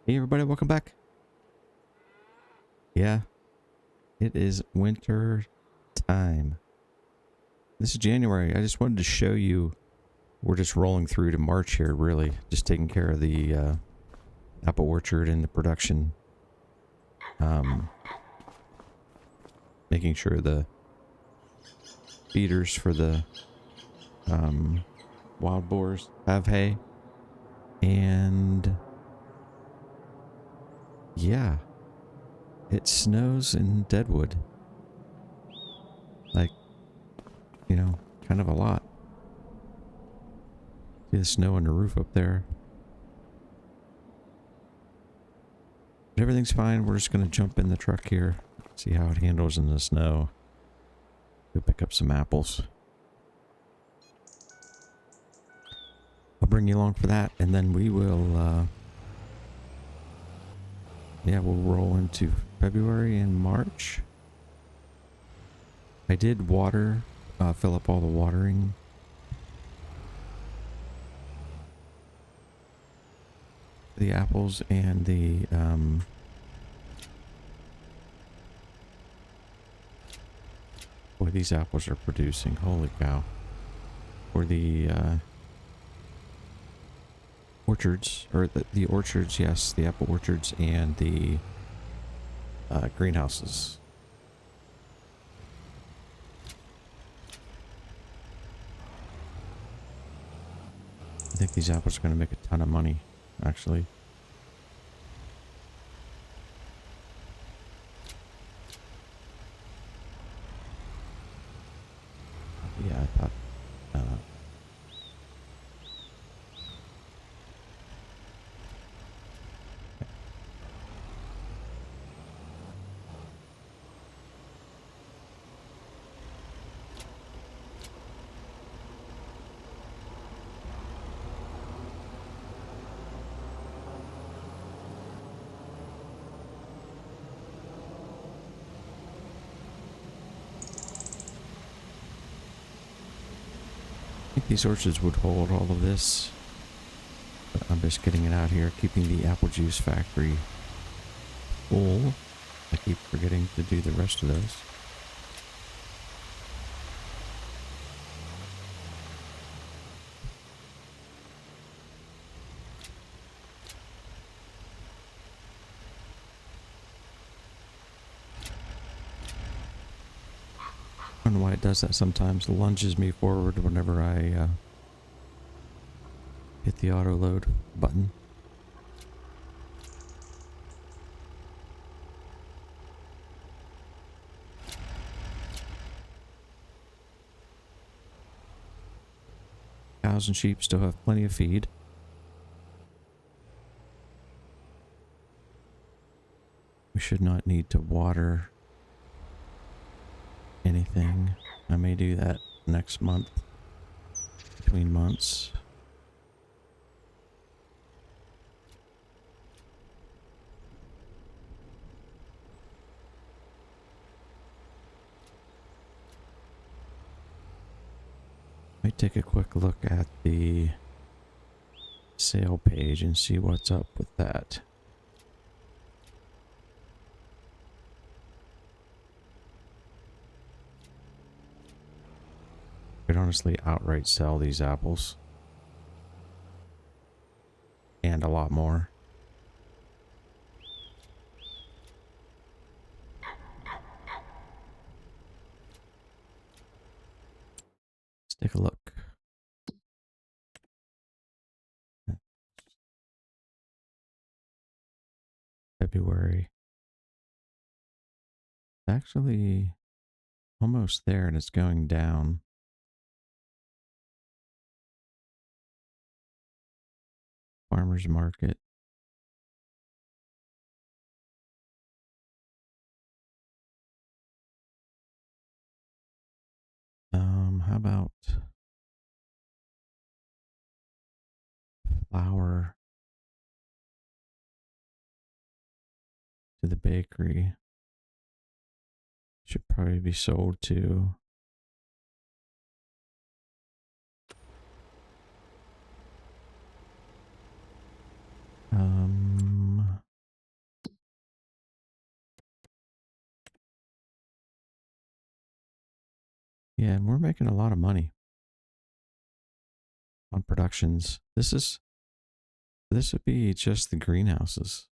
Hey everybody, welcome back. Yeah, it is winter time. This is January. I just wanted to show you, we're just rolling through to March here, really. Just taking care of the apple orchard and the production. Making sure the feeders for the wild boars have hay. And yeah, it snows in Deadwood. Like, kind of a lot. See the snow on the roof up there. But everything's fine. We're just going to jump in the truck here. See how it handles in the snow. Go pick up some apples. I'll bring you along for that. And then we will, we'll roll into February and March. I did water, fill up all the watering. The apples and the, boy, these apples are producing. Holy cow. For the, orchards, or the orchards, yes, the apple orchards and the, greenhouses. I think these apples are going to make a ton of money, actually. Yeah, I thought, I think these orchards would hold all of this. But I'm just getting it out here, keeping the apple juice factory full. I keep forgetting to do the rest of those. I don't know why it does that sometimes. It lunges me forward whenever I hit the auto load button. Cows and sheep still have plenty of feed. We should not need to water anything. I may do that next month, between months. Might take a quick look at the sale page and see what's up with that. I could honestly outright sell these apples. And a lot more. Let's take a look. February. It's actually almost there and it's going down. Farmer's market. How about flour to the bakery? Should probably be sold to. Yeah, and we're making a lot of money on productions. This would be just the greenhouses.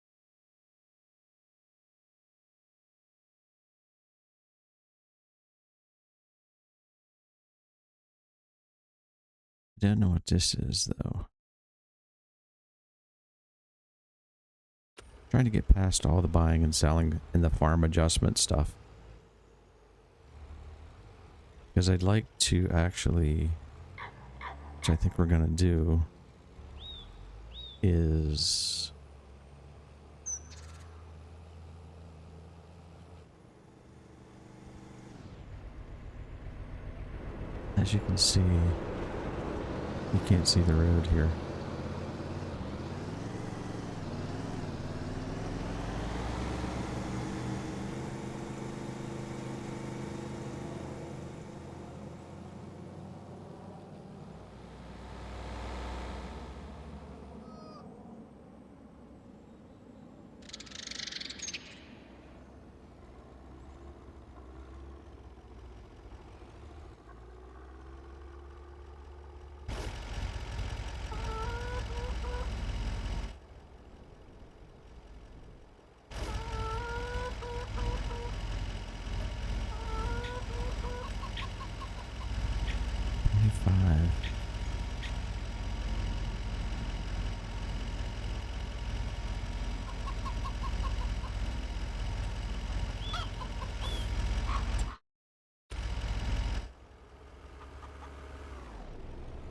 I don't know what this is though. Trying to get past all the buying and selling and the farm adjustment stuff. Because I'd like to actually, which I think we're going to do, is as you can see, you can't see the road here.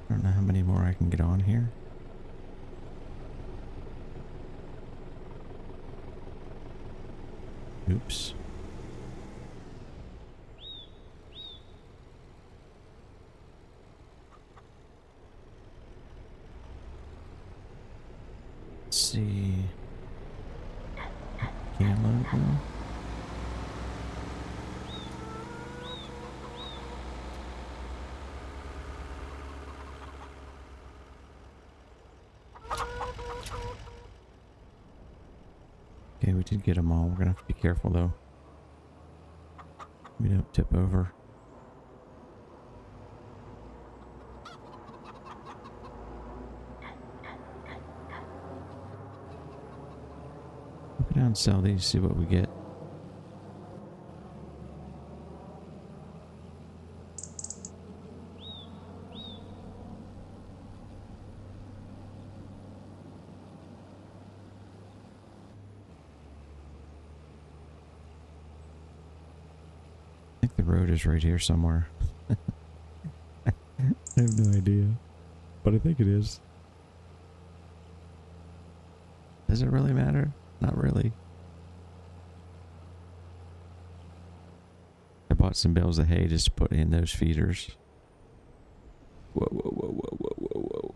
I don't know how many more I can get on here. Oops. Let's see. Can't load now. Okay, we did get them all. We're gonna have to be careful though. We don't tip over. We'll go down and sell these, see what we get. I think the road is right here somewhere. I have no idea, but I think it is. Does it really matter? Not really. I bought some bales of hay just to put in those feeders. Whoa, whoa, whoa, whoa, whoa, whoa, whoa.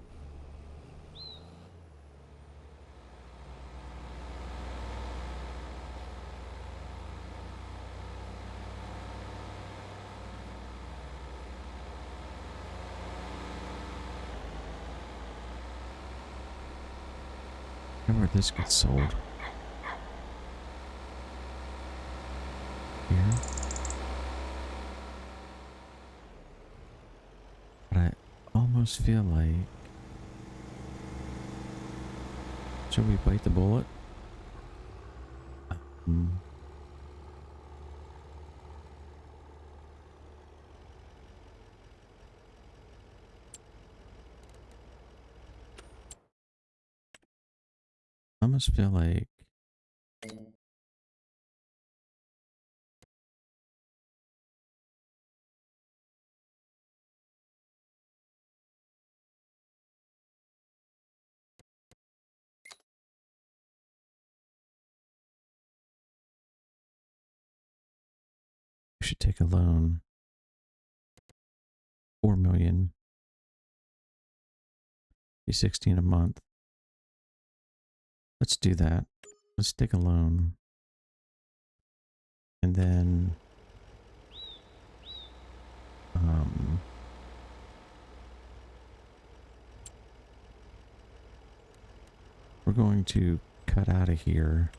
I wonder where this gets sold. Here. But I almost feel like... Should we bite the bullet? I almost feel like... we should take a loan. 4 million. Be 16 a month. Let's do that. Let's take a loan. And then... we're going to cut out of here.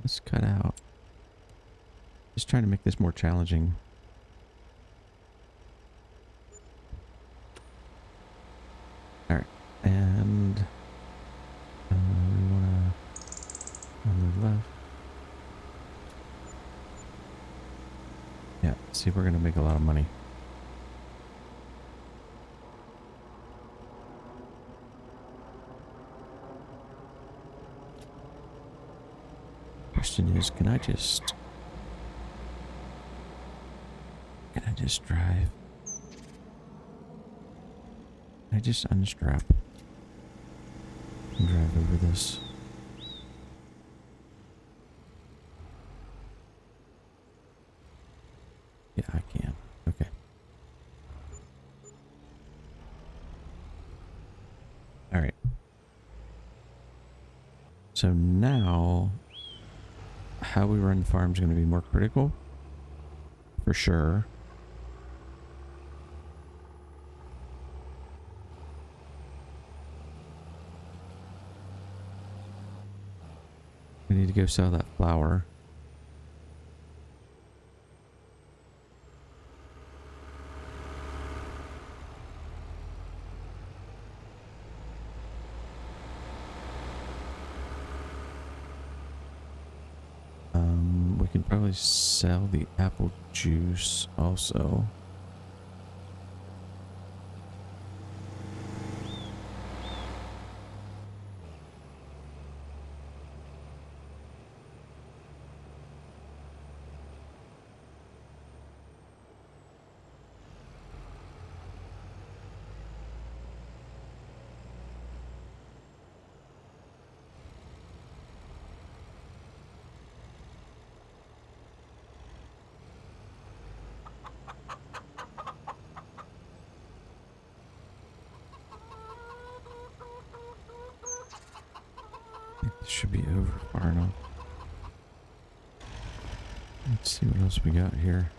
Let's cut out. Just trying to make this more challenging. Alright, and we want to on the left. Yeah, see, we're going to make a lot of money. Question is, can I just drive? Can I just unstrap and drive over this? Yeah, I can. Okay. All right. So now, how we run the farm is going to be more critical, for sure. We need to go sell that flour. We can probably sell the apple juice also. This should be over far enough. Let's see what else we got here.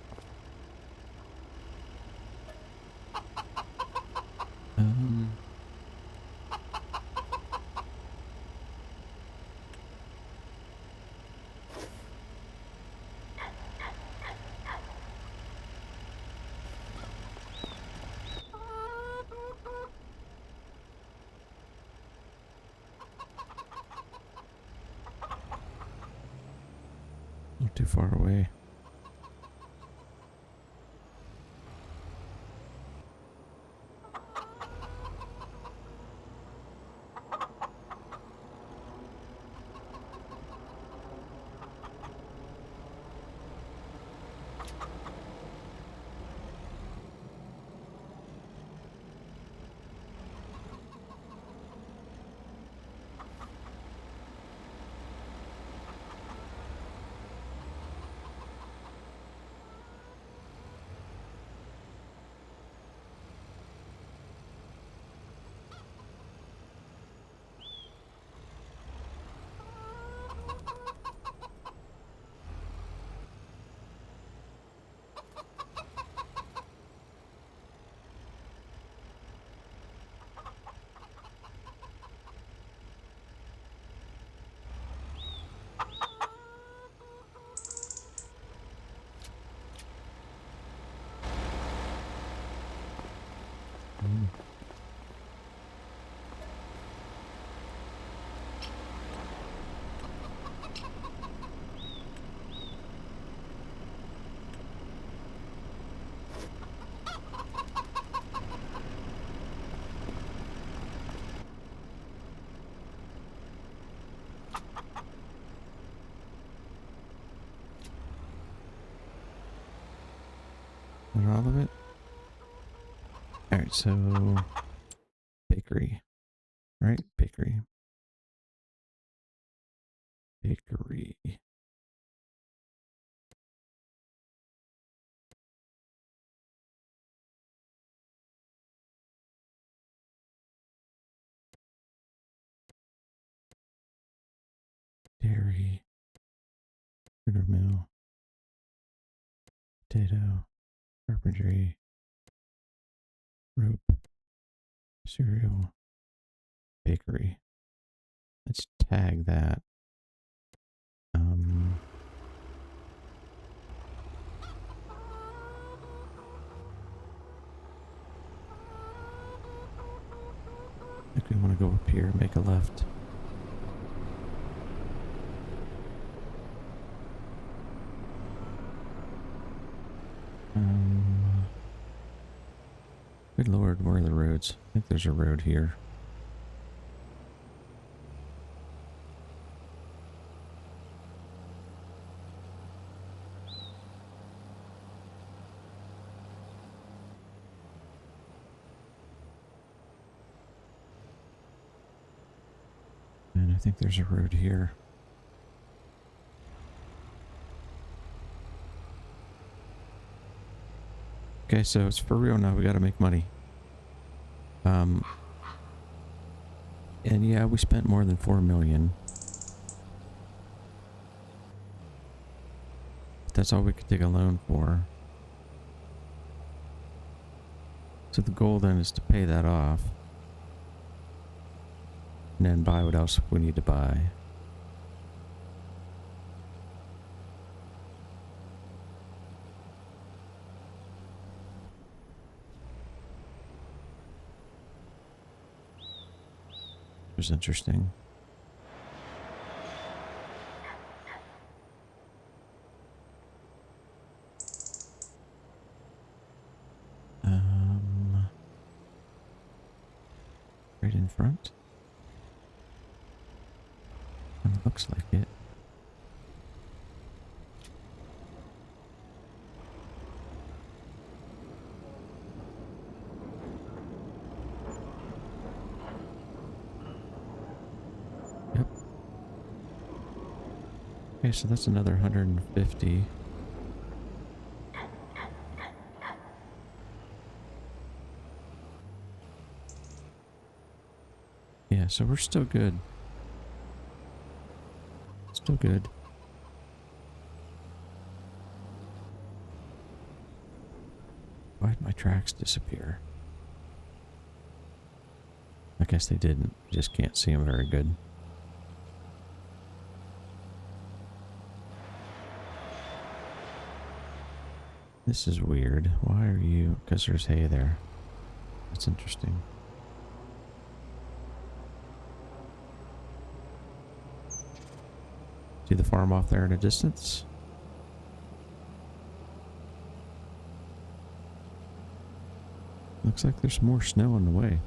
Not too far away. Not all of it? Alright, so bakery. Right? Bakery. Bakery. Dairy. Sugar mill. Potato. Carpentry. Rope. Cereal. Bakery. Let's tag that. want to go up here, make a left. Good lord, where are the roads? I think there's a road here. And I think there's a road here. Okay, so it's for real now. We gotta make money. And yeah, we spent more than 4 million. But that's all we could take a loan for. So the goal then is to pay that off. And then buy what else we need to buy. It was interesting. Right in front. Looks like it. Yep. Okay, so that's another 150. Yeah, so we're still good. Still good. Why'd my tracks disappear? I guess they didn't. Just can't see them very good. This is weird. Why are you... Because there's hay there. That's interesting. See the farm off there in the distance? Looks like there's more snow on the way.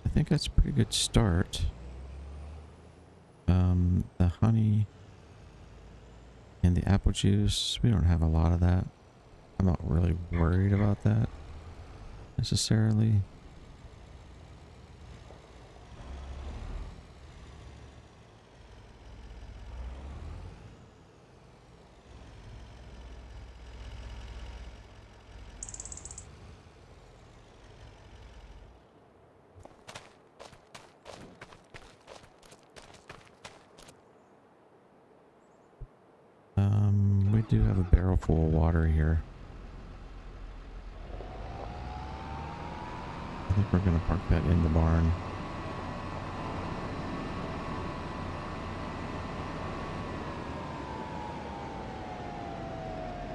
I think that's a pretty good start. The honey and the apple juice, we don't have a lot of that. I'm not really worried about that necessarily. We do have a barrel full of water here. I think we're going to park that in the barn.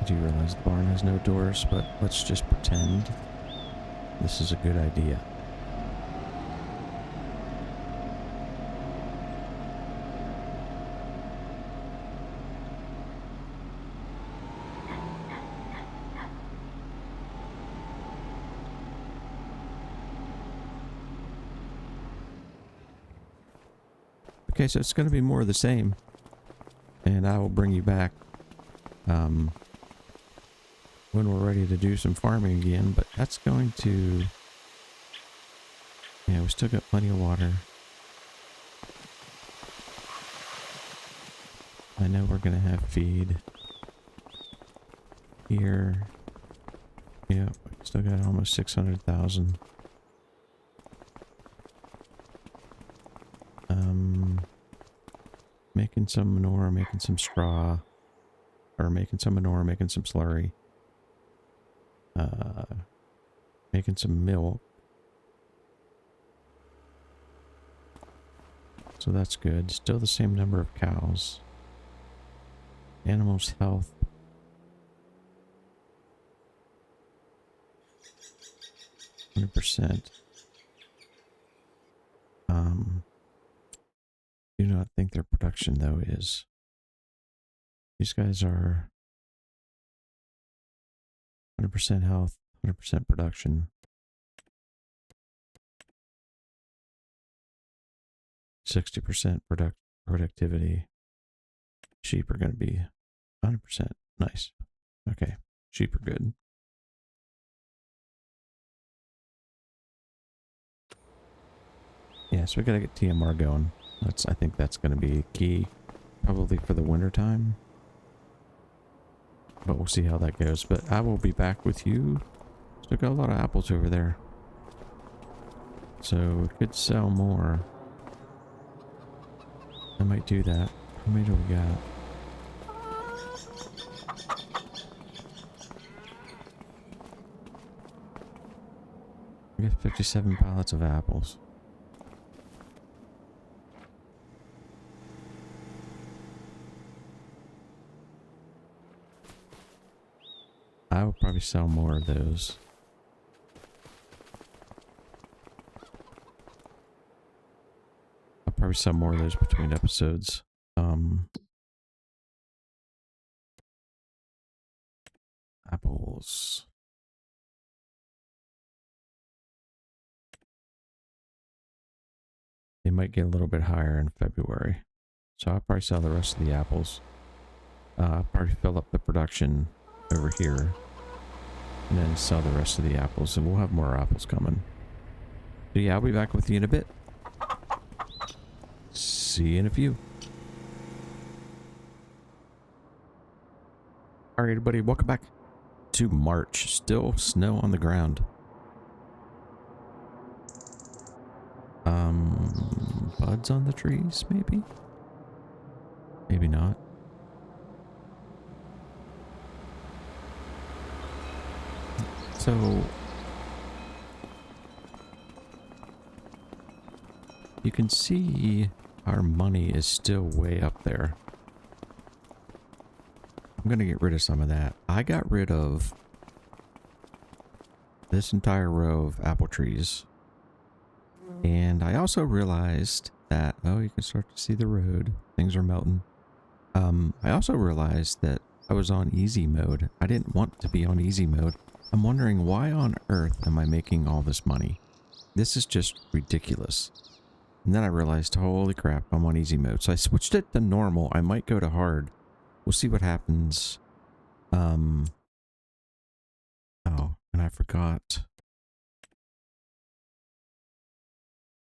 I do realize the barn has no doors, but let's just pretend this is a good idea. Okay, so it's going to be more of the same, and I will bring you back when we're ready to do some farming again, but that's going to... Yeah, we still got plenty of water. I know we're going to have feed here. Yeah, still got almost 600,000. Making some manure, making some straw, or making some manure, making some slurry, making some milk. So that's good. Still the same number of cows. Animals' health. 100%. Do not think their production though is. These guys are 100% health, 100% production. 60% productivity. Sheep are going to be 100%. Nice. Okay. Sheep are good. Yeah, so we got to get TMR going. I think that's going to be key, probably for the winter time. But we'll see how that goes. But I will be back with you. Still got a lot of apples over there. So we could sell more. I might do that. How many do we got? We got 57 pallets of apples. I will probably sell more of those. I'll probably sell more of those between episodes. Apples. They might get a little bit higher in February. So I'll probably sell the rest of the apples. I'll probably fill up the production over here. And then sell the rest of the apples. And we'll have more apples coming. So yeah, I'll be back with you in a bit. See you in a few. Alright everybody, welcome back to March. Still snow on the ground. Buds on the trees, maybe? Maybe not. So you can see our money is still way up there. I'm gonna get rid of some of that. I got rid of this entire row of apple trees. And I also realized that, oh, you can start to see the road. Things are melting. I also realized that I was on easy mode. I didn't want to be on easy mode. I'm wondering why on earth am I making all this money? This is just ridiculous. And then I realized, holy crap, I'm on easy mode. So I switched it to normal. I might go to hard. We'll see what happens. Oh, and I forgot.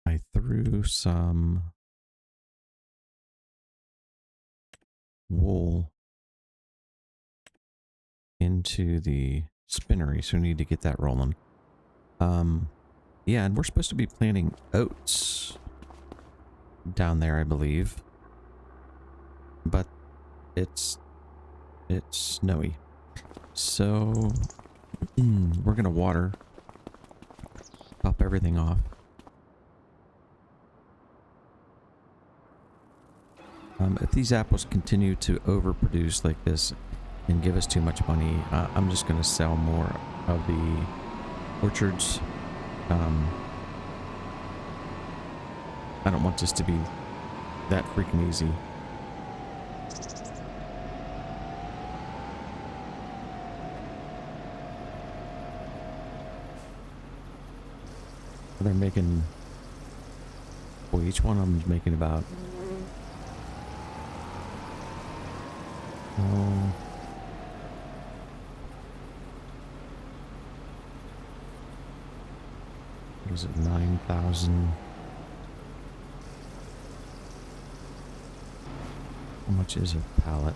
I threw some wool into the spinnery, so we need to get that rolling. Yeah, and we're supposed to be planting oats down there, I believe. But it's snowy. So we're gonna water, top everything off. If these apples continue to overproduce like this and give us too much money, I'm just going to sell more of the orchards. I don't want this to be that freaking easy. They're making... Boy, each one of them is making about... Oh... What is it, 9,000? How much is a pallet?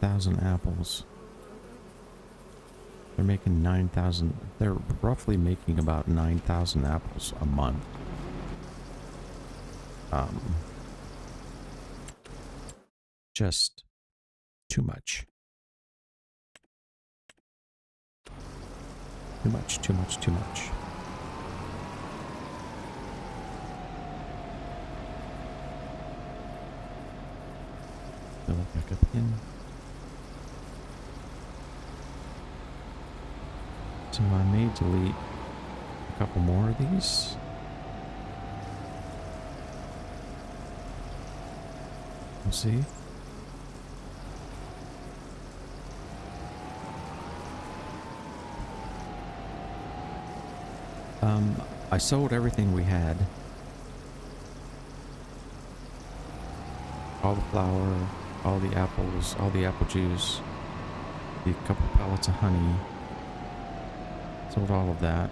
Thousand apples. They're making 9,000. They're roughly making about 9,000 apples a month. Just too much. Too much, too much, too much. Fill it back up again. So I may delete a couple more of these. We'll see. I sold everything we had. All the flour, all the apples, all the apple juice, the couple pallets of honey. Sold all of that.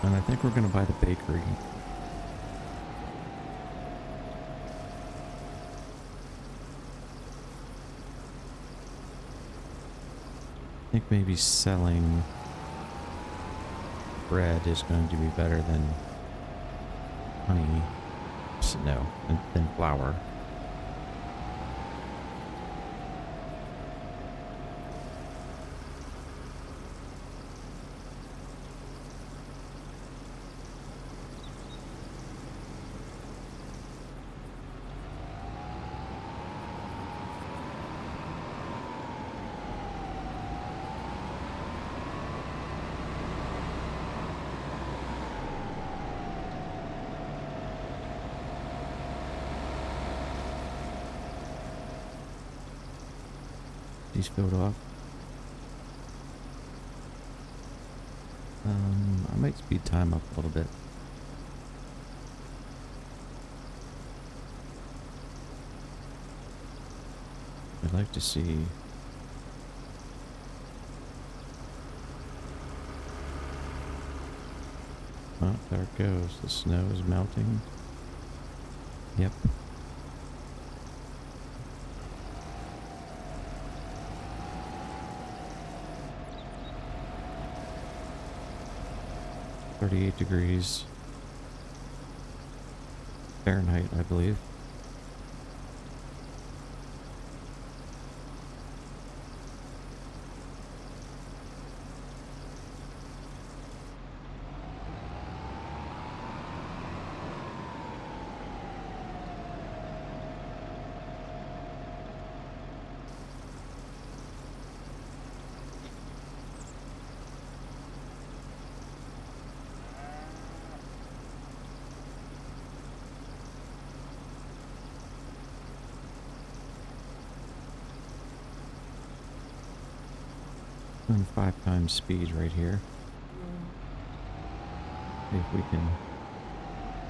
And I think we're going to buy the bakery. I think maybe selling bread is going to be better than honey. No, than flour. These filled off. I might speed time up a little bit. I'd like to see. Oh, there it goes. The snow is melting. Yep. $38 Fahrenheit, I believe. On 5 times speed right here. See if we can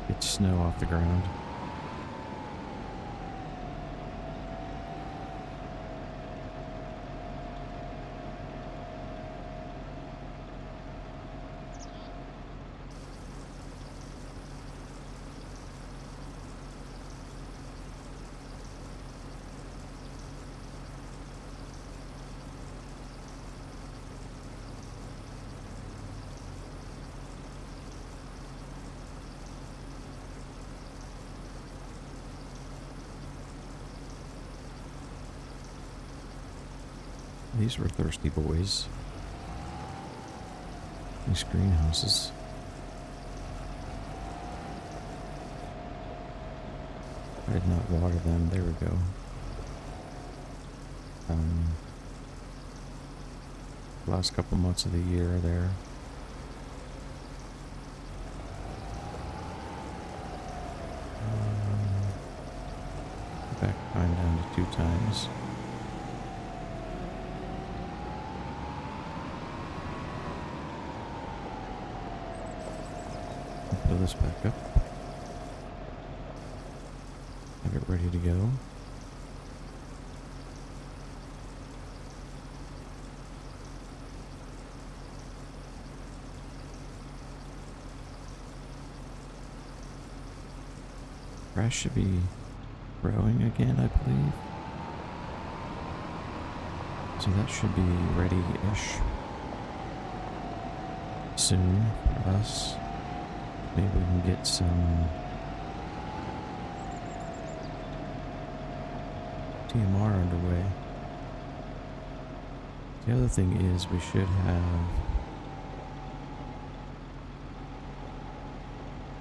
get snow off the ground. These were thirsty boys. These greenhouses. I did not water them. There we go. Last couple months of the year are there. Back time down to 2 times. Fill this back up. Have it ready to go. Grass should be growing again, I believe. So that should be ready-ish soon for us. Maybe we can get some TMR underway. The other thing is we should have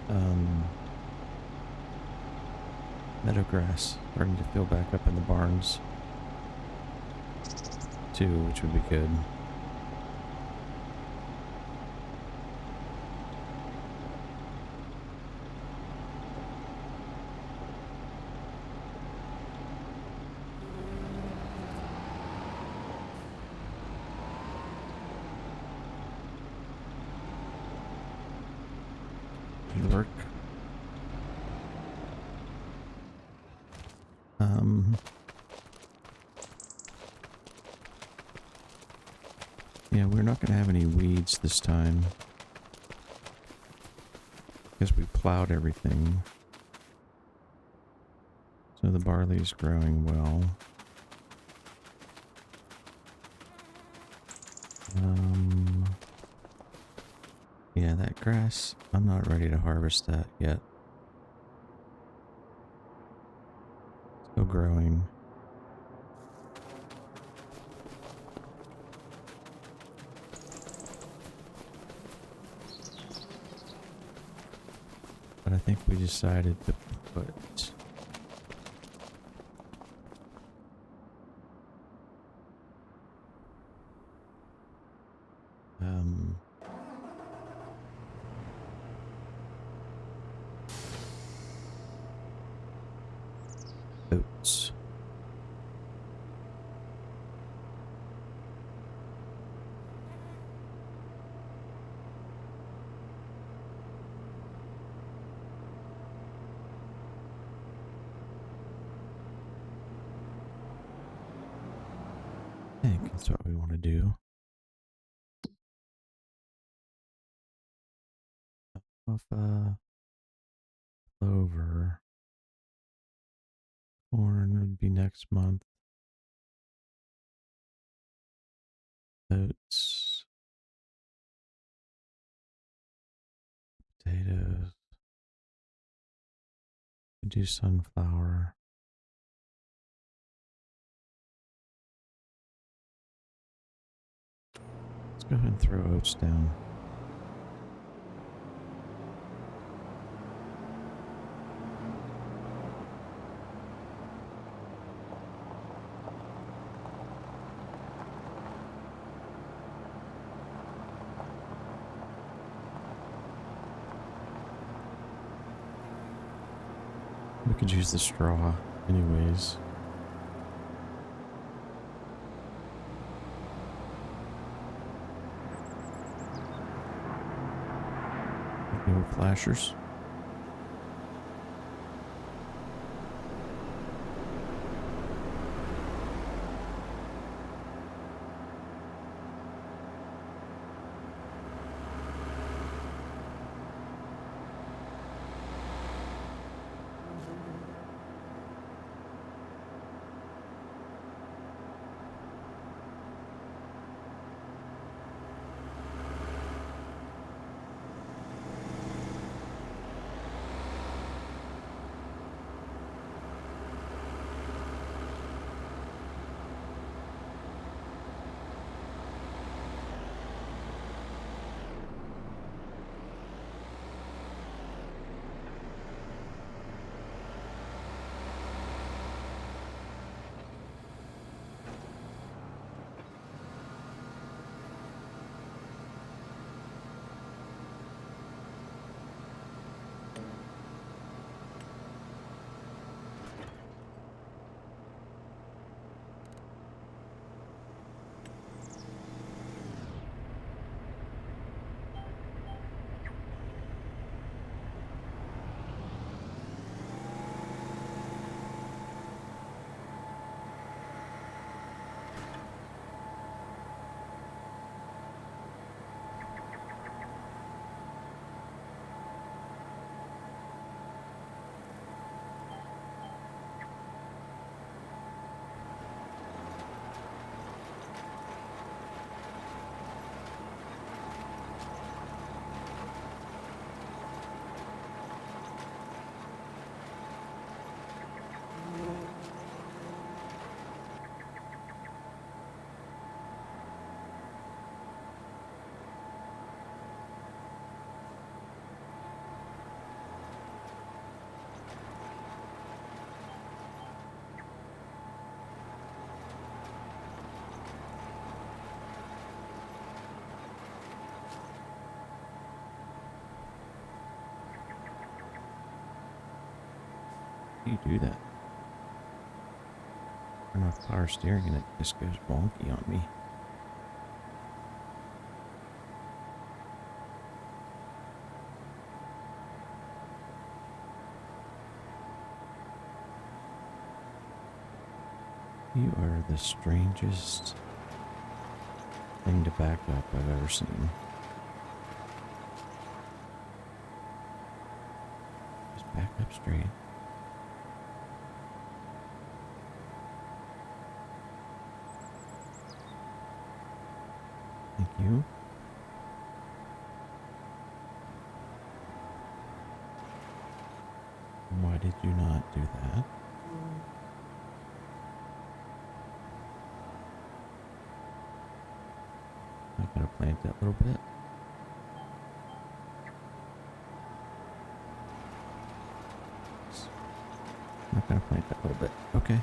um, meadow grass starting to fill back up in the barns too, which would be good. Work. Yeah, we're not going to have any weeds this time because we plowed everything. So the barley is growing well. Yeah, that grass, I'm not ready to harvest that yet. Still growing. But I think we decided to put oats. I think that's what we want to do. Alfalfa, clover, corn would be next month. Oats, potatoes. We do sunflower. Let's go ahead and throw oats down. We could use the straw anyways. The old flashers. You do that. Turn off power steering and it just goes wonky on me. You are the strangest thing to back up I've ever seen. Just back up straight. Thank you. Why did you not do that? I'm gonna plant that little bit. I'm not gonna plant that little bit. Okay.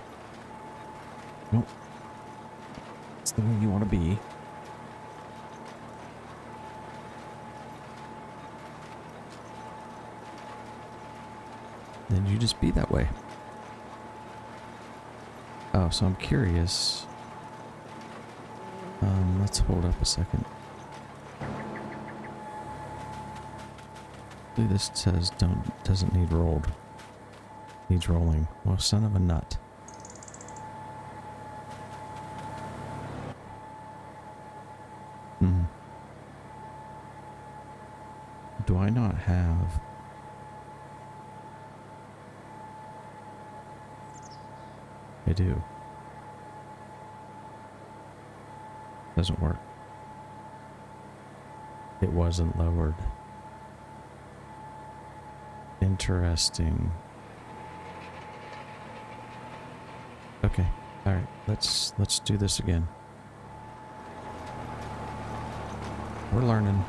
Nope. It's the way you want to be. Then you just be that way. Oh, so I'm curious. Let's hold up a second. This says doesn't need rolled. Needs rolling. Well, son of a nut. Do I not have... I do. Doesn't work. It wasn't lowered. Interesting. Okay. All right. Let's do this again. We're learning.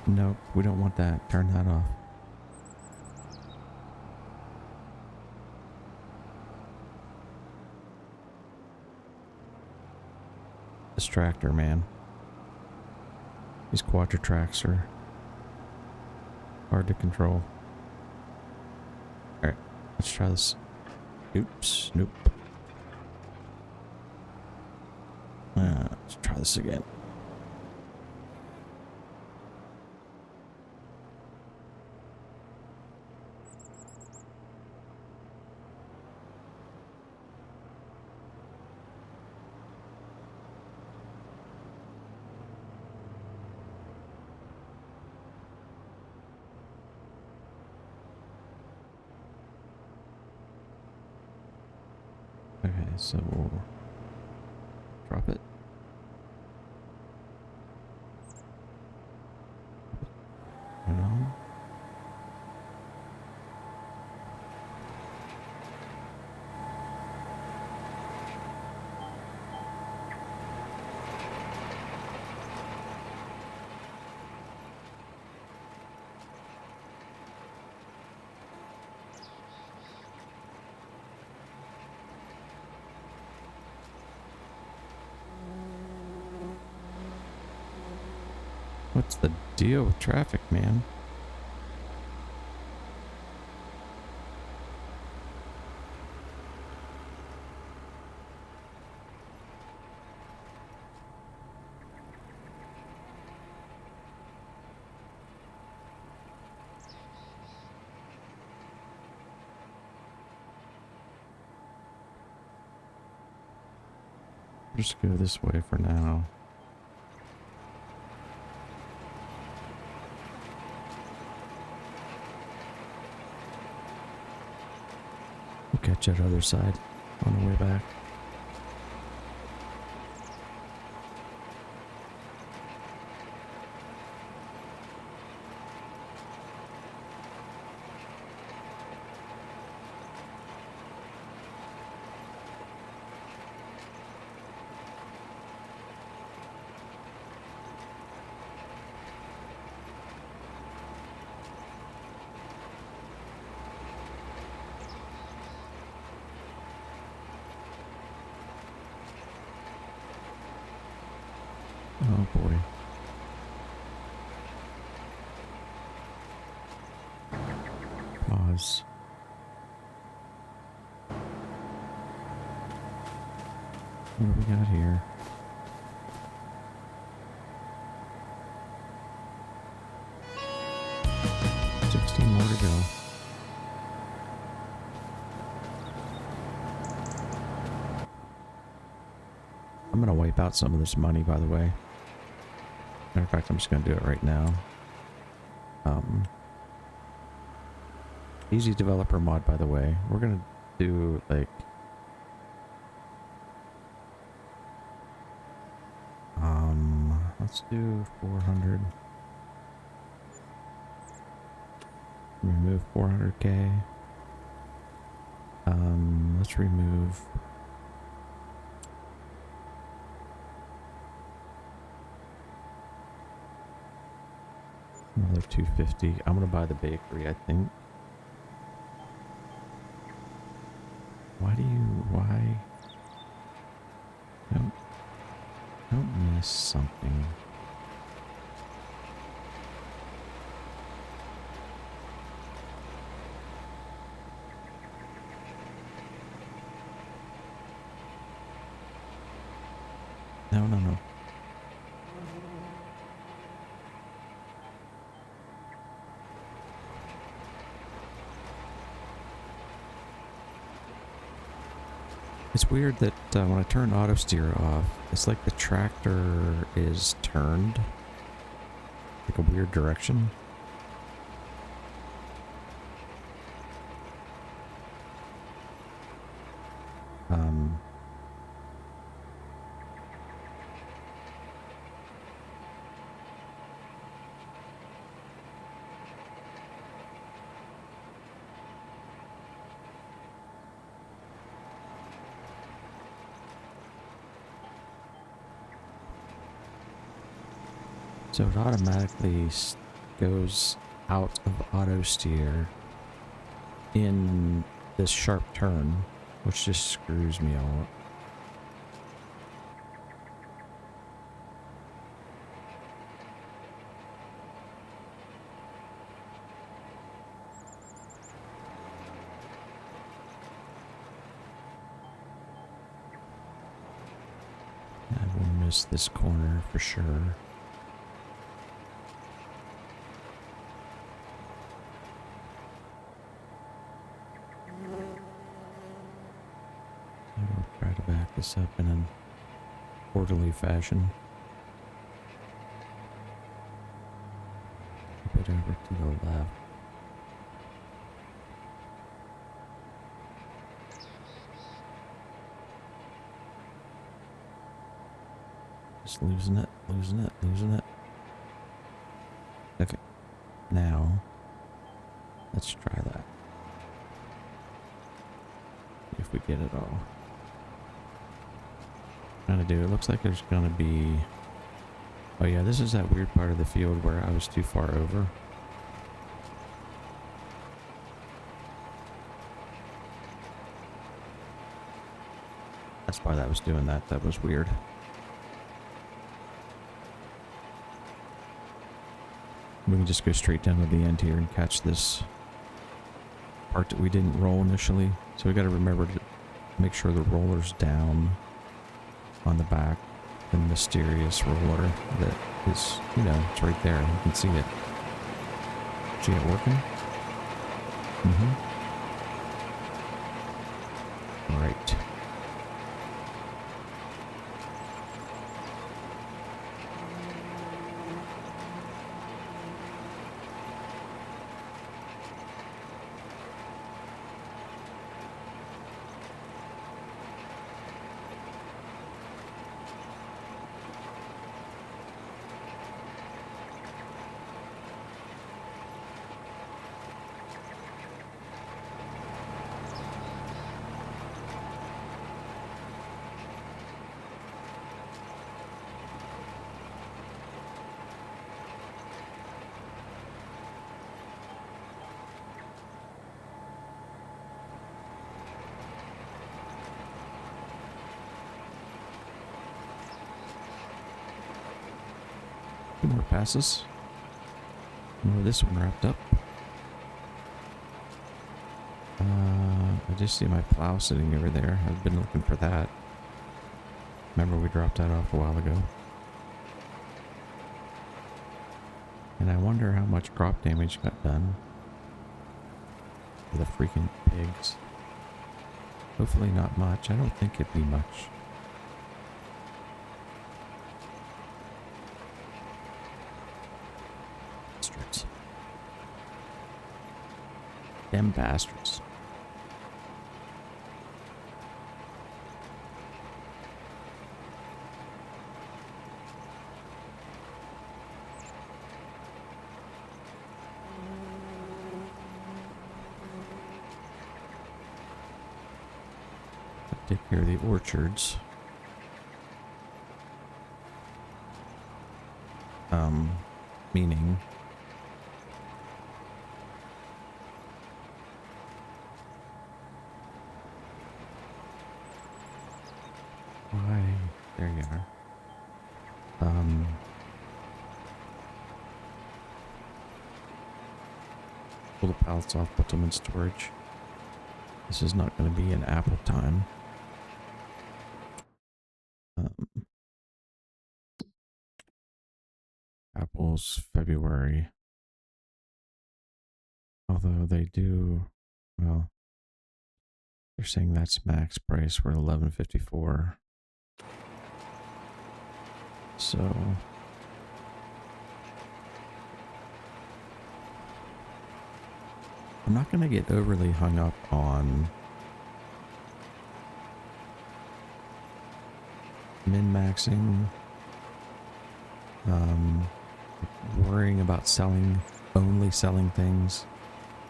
Nope, we don't want that. Turn that off. This tractor, man. These quadra-tracks are hard to control. Alright, let's try this. Oops, nope. Let's try this again. Okay, so we'll drop it. Turn it on. What's the deal with traffic, man? Just go this way for now. We'll catch that other side on the way back. Oh boy. Pause. What do we got here? $16 more to go. I'm gonna wipe out some of this money, by the way. Matter of fact, I'm just gonna do it right now. Easy developer mod, by the way. We're gonna do like let's do 400. Remove 400k. Let's remove another 250. I'm gonna buy the bakery, I think. Why? Don't miss something. No. It's weird that when I turn auto steer off, it's like the tractor is turned like a weird direction. So it automatically goes out of auto steer in this sharp turn, which just screws me all up. I will miss this corner for sure. This up in an orderly fashion. A bit over to the left. Just losing it. Okay. Now, let's try that. If we get it all. Trying to do. It looks like there's gonna be. Oh yeah, this is that weird part of the field where I was too far over. That's why that was doing that. That was weird. We can just go straight down to the end here and catch this part that we didn't roll initially. So we got to remember to make sure the roller's down on the back. The mysterious roller that is, you know, it's right there. You can see it. See it working? All right. Two more passes. More this one wrapped up. I just see my plow sitting over there. I've been looking for that. Remember we dropped that off a while ago. And I wonder how much crop damage got done to the freaking pigs. Hopefully not much. I don't think it'd be much. Bastards. Them bastards. Take care of the orchards. Meaning why? There you are. Pull the pallets off, put them in storage. This is not going to be an apple time. Apples February. Although they do, well, they're saying that's max price. We're $11.54. So I'm not going to get overly hung up on min-maxing, worrying about only selling things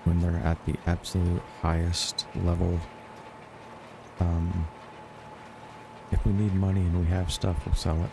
when they're at the absolute highest level. If we need money and we have stuff, we'll sell it.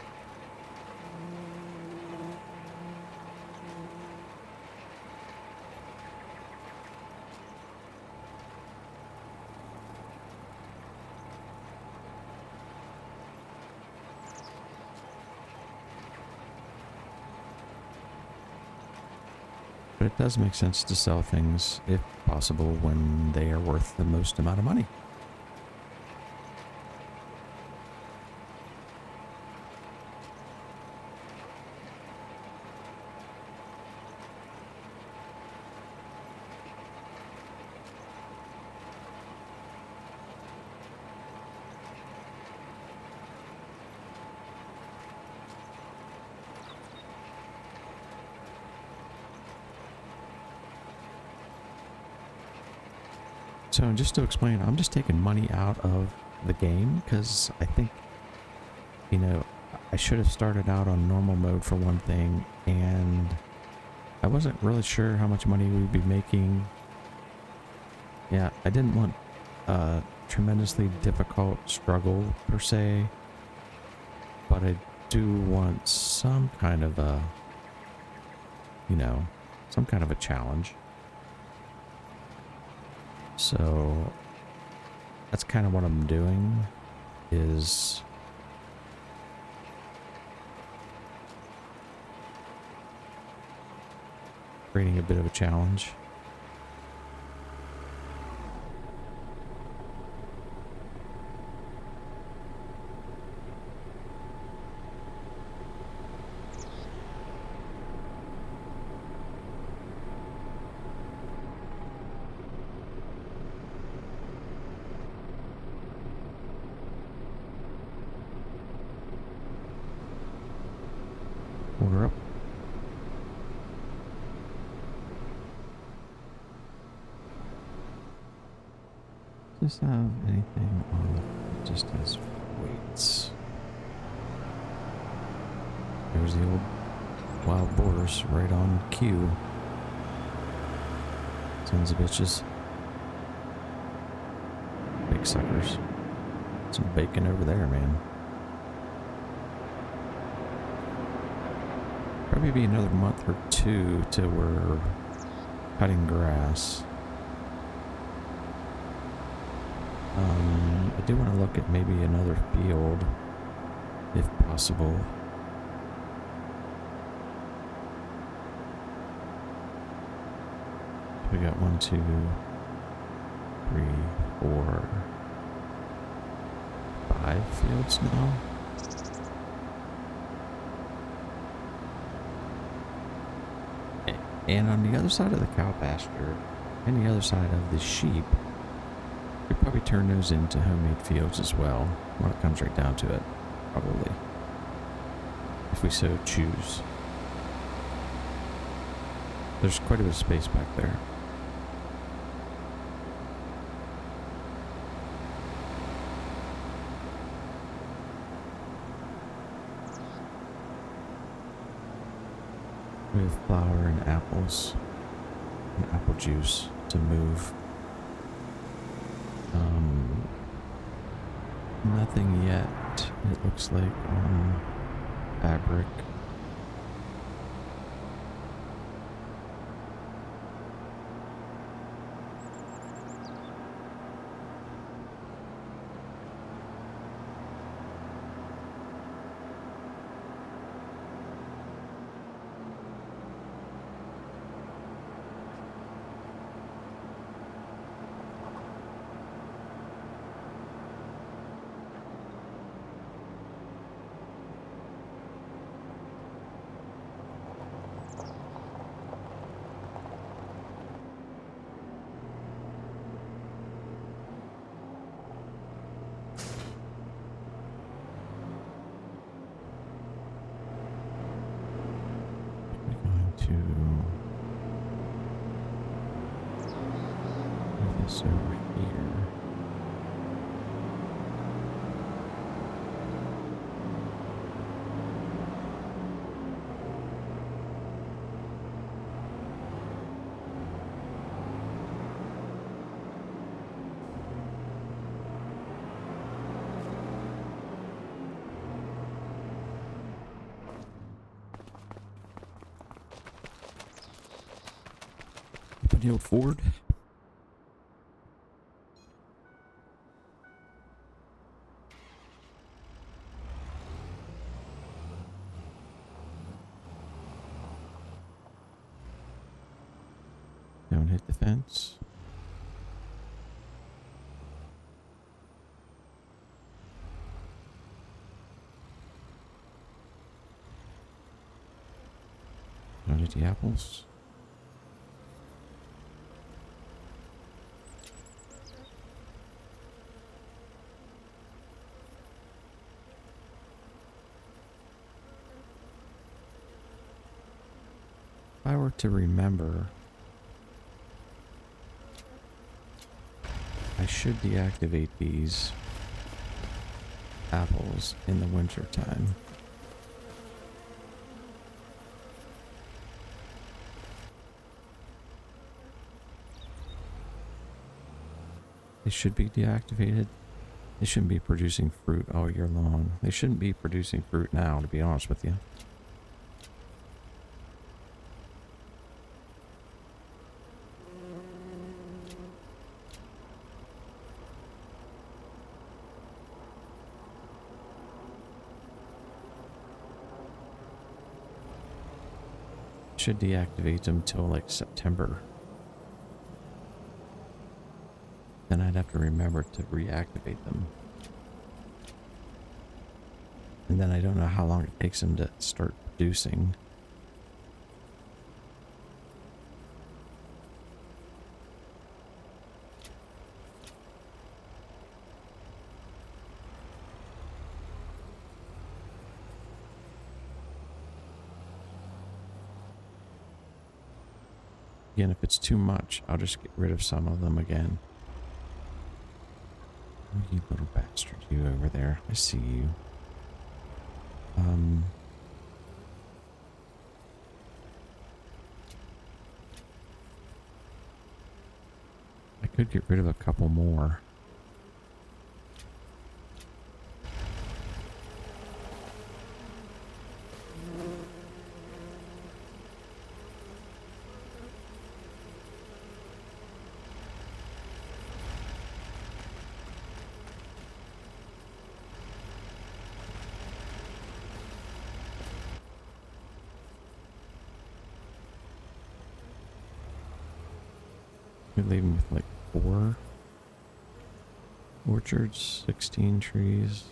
But it does make sense to sell things, if possible, when they are worth the most amount of money. So just to explain, I'm just taking money out of the game because I think, you know, I should have started out on normal mode for one thing, and I wasn't really sure how much money we'd be making. Yeah, I didn't want a tremendously difficult struggle per se, but I do want some kind of a, you know, some kind of a challenge. So that's kind of what I'm doing, is creating a bit of a challenge. Order up. Does this have anything on it? Just has weights. There's the old wild boars right on cue. Sons of bitches. Big suckers. Some bacon over there, man. Probably be another month or two till we're cutting grass. I do want to look at maybe another field, if possible. We got 1, 2, 3, 4, 5 fields now. And on the other side of the cow pasture and the other side of the sheep, we probably turn those into homemade fields as well when it comes right down to it, probably, if we so choose. There's quite a bit of space back there. We have flour and apples and apple juice to move. Nothing yet, it looks like, on fabric. To move this over here. Open the old Ford. Don't hit the fence. Don't hit the apples. If I were to remember, I should deactivate these apples in the winter time. They should be deactivated. They shouldn't be producing fruit all year long. They shouldn't be producing fruit now, to be honest with you. Should deactivate them till like September. Then I'd have to remember to reactivate them. And then I don't know how long it takes them to start producing. Again, if it's too much, I'll just get rid of some of them again. Oh, you little bastard, you over there. I see you. I could get rid of a couple more. We're leaving with like 4 orchards, 16 trees.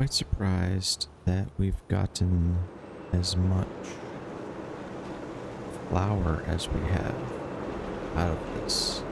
quite surprised that we've gotten as much flour as we have out of this.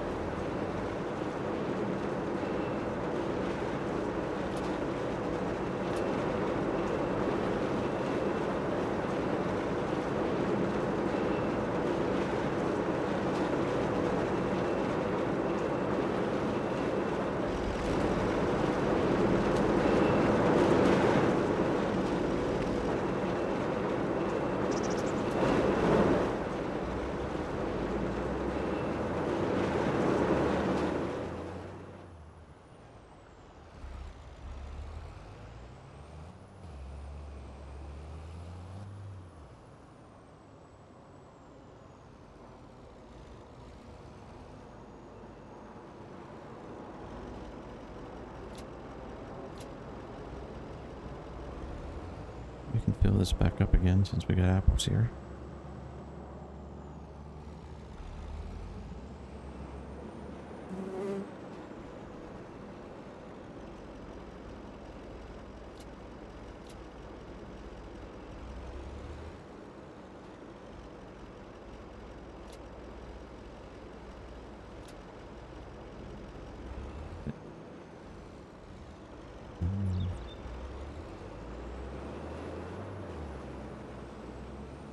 We can fill this back up again since we got apples here.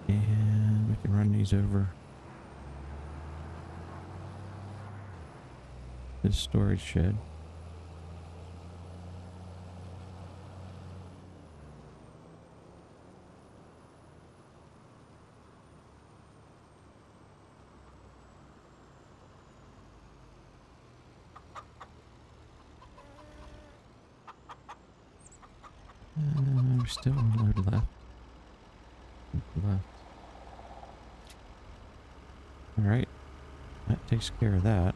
And we can run these over this storage shed. There's still one load left. Alright, that takes care of that.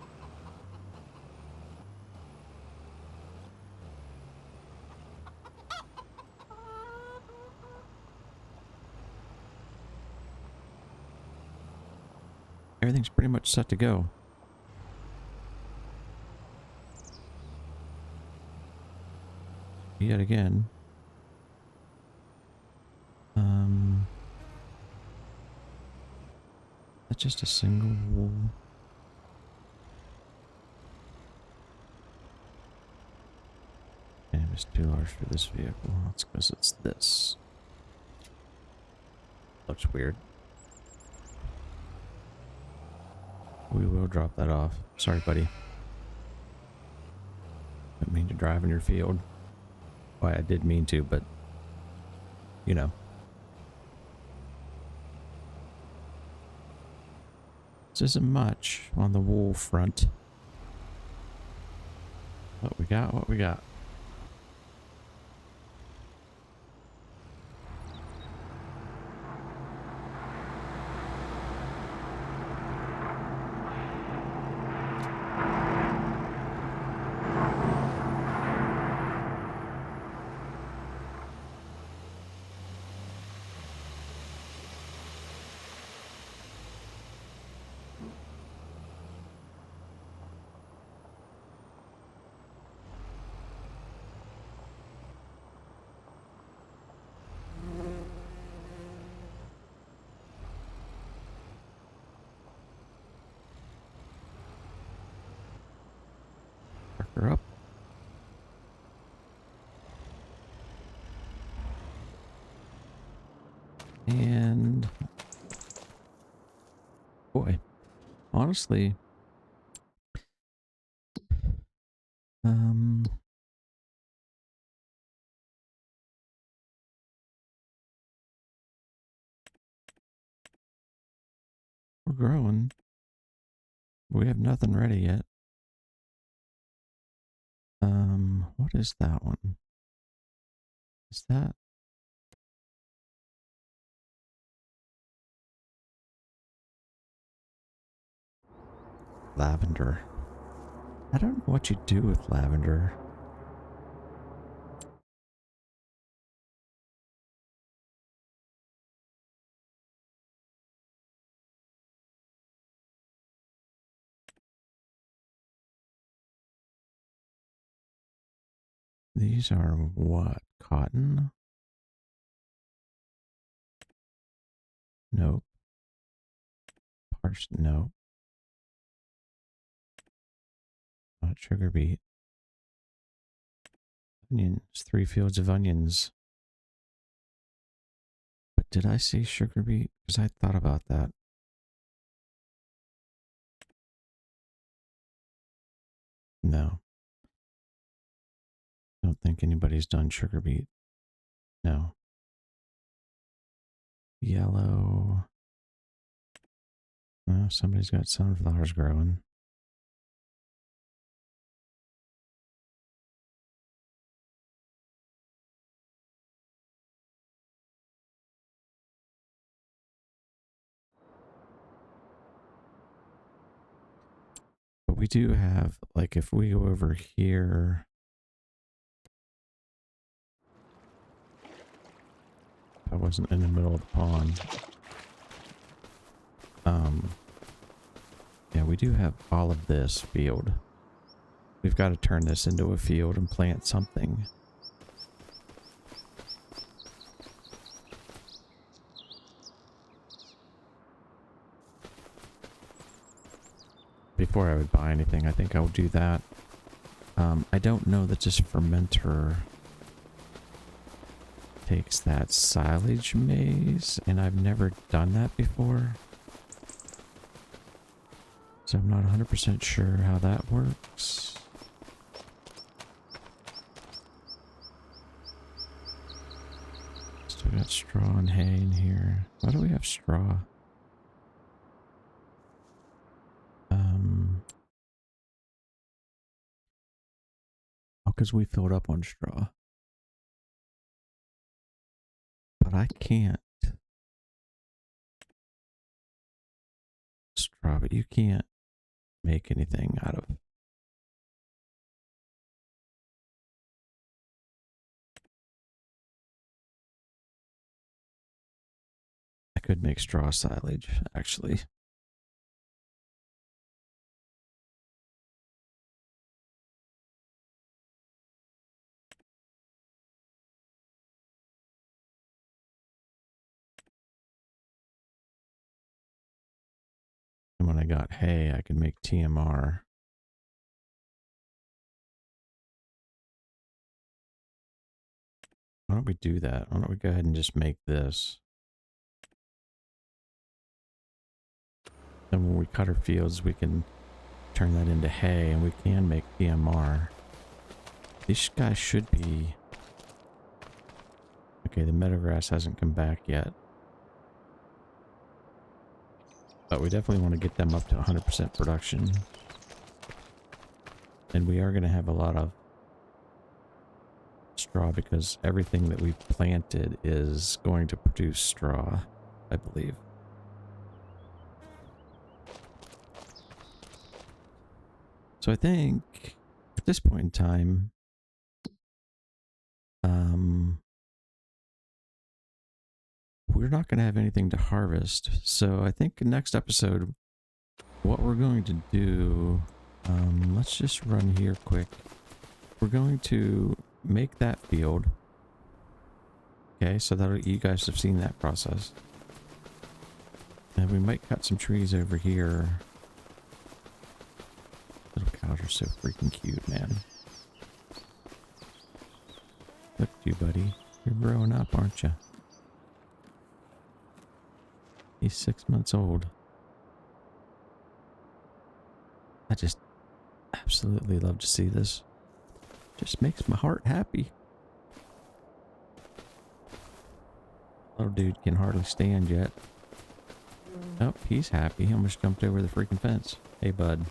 Everything's pretty much set to go. Yet again. That's just a single wool. And it's too large for this vehicle. That's because it's this. Looks weird. We will drop that off. Sorry, buddy. Didn't mean to drive in your field. Why, I did mean to, but you know. This isn't much on the wool front. What we got, what we got. Park her up. And boy, honestly, we're growing. We have nothing ready yet. What is that one? Is that? Lavender. I don't know what you do with lavender. These are what? Cotton? Nope. Parsnip? Nope. Not sugar beet. Onions. 3 fields of onions. But did I say sugar beet? Because I thought about that. No. Don't think anybody's done sugar beet. No. Yellow. Well, somebody's got sunflowers growing. But we do have, like, if we go over here, I wasn't in the middle of the pond. Yeah, we do have all of this field. We've got to turn this into a field and plant something. Before I would buy anything, I think I'll do that. I don't know that this fermenter takes that silage maize, and I've never done that before. So I'm not 100% sure how that works. Still got straw and hay in here. Why do we have straw? Oh, because we filled up on straw. But I can't. Straw, but you can't make anything out of. I could make straw silage, actually. And when I got hay, I could make TMR. Why don't we do that? Why don't we go ahead and just make this? Then when we cut our fields, we can turn that into hay, and we can make TMR. These guys should be... Okay, the meadowgrass hasn't come back yet. But we definitely want to get them up to 100% production. And we are going to have a lot of straw because everything that we've planted is going to produce straw, I believe. So I think at this point in time, we're not going to have anything to harvest. So I think next episode, what we're going to do, let's just run here quick. We're going to make that field. Okay, so that you guys have seen that process. And we might cut some trees over here. Little cows are so freaking cute, man. Look at you, buddy. You're growing up, aren't you? He's 6 months old. I just absolutely love to see this. Just makes my heart happy. Little dude can hardly stand yet. Oh, he's happy. He almost jumped over the freaking fence. Hey, bud.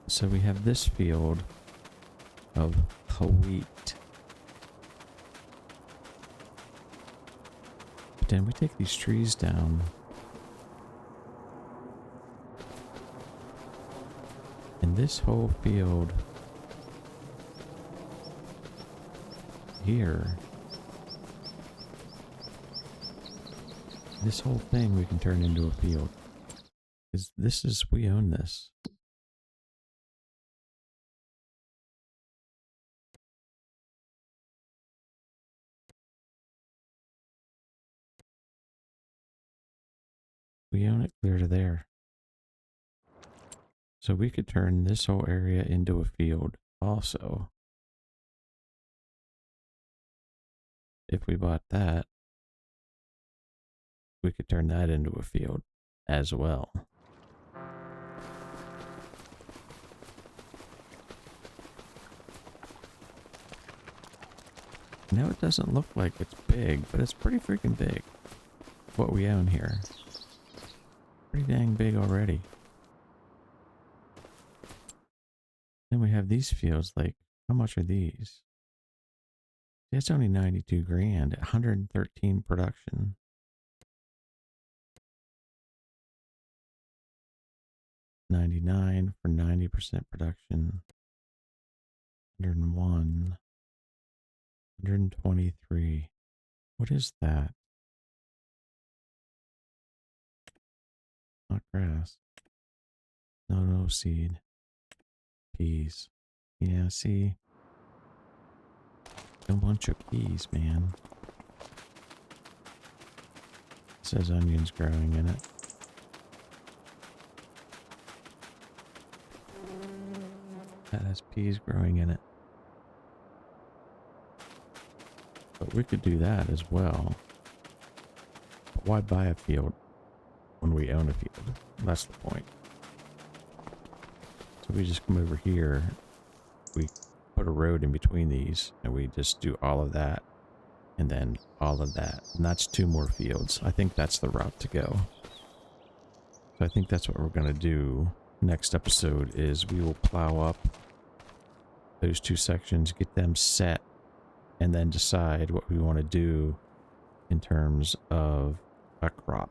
So we have this field of wheat. But then we take these trees down. And this whole field here, this whole thing we can turn into a field. We own this. We own it clear to there. So we could turn this whole area into a field also. If we bought that, we could turn that into a field as well. Now it doesn't look like it's big, but it's pretty freaking big. What we own here. Pretty dang big already. Then we have these fields, like, how much are these? It's only 92 grand, 113 production. $99 for 90% production. 101. 123. What is that? Not grass. No seed. Peas. Yeah, see? A bunch of peas, man. It says onions growing in it. That has peas growing in it. But we could do that as well. But why buy a field when we own a field? That's the point. So we just come over here. We put a road in between these, and we just do all of that, and then all of that. And that's 2 more fields. I think that's the route to go. So I think that's what we're going to do. Next episode is we will plow up those 2 sections, get them set, and then decide what we want to do in terms of a crop.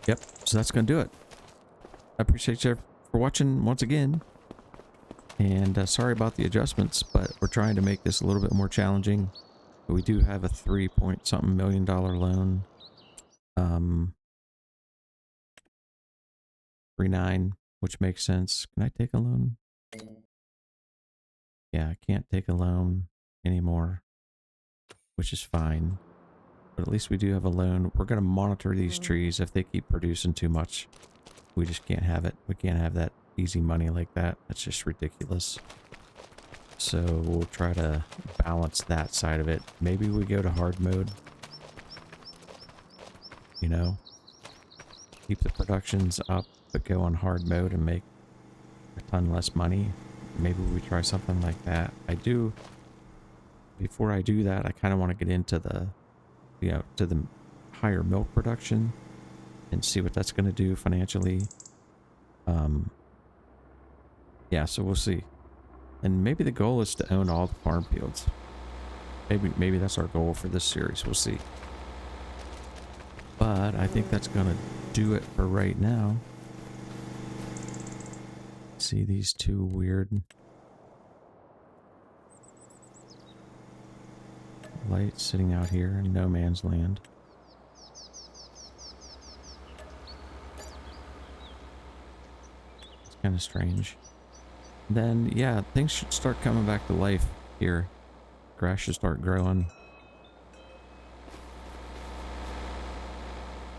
Yep, so that's going to do it. I appreciate you for watching once again. And sorry about the adjustments, but we're trying to make this a little bit more challenging. But we do have a $3-point-something million loan. 3.9, which makes sense. Can I take a loan? Yeah, I can't take a loan anymore, which is fine. But at least we do have a loan. We're going to monitor these trees. If they keep producing too much, we just can't have it. We can't have that easy money like that. That's just ridiculous. So we'll try to balance that side of it. Maybe we go to hard mode. You know? Keep the productions up, but go on hard mode and make a ton less money. Maybe we try something like that. Before I do that, I kind of want to get into the, to the higher milk production and see what that's going to do financially. Yeah, so we'll see. And maybe the goal is to own all the farm fields. Maybe that's our goal for this series. We'll see. But I think that's going to do it for right now. See these 2 weird lights sitting out here in no man's land. It's kind of strange. Then, yeah, things should start coming back to life here. Grass should start growing.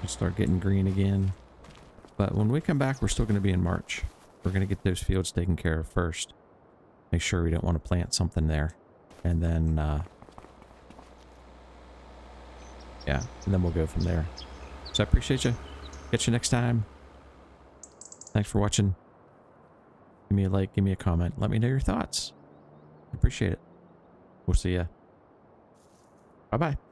Should start getting green again. But when we come back, we're still going to be in March. We're going to get those fields taken care of first. Make sure we don't want to plant something there. And then, yeah, and then we'll go from there. So I appreciate you. Catch you next time. Thanks for watching. Give me a like, give me a comment. Let me know your thoughts. I appreciate it. We'll see ya. Bye-bye.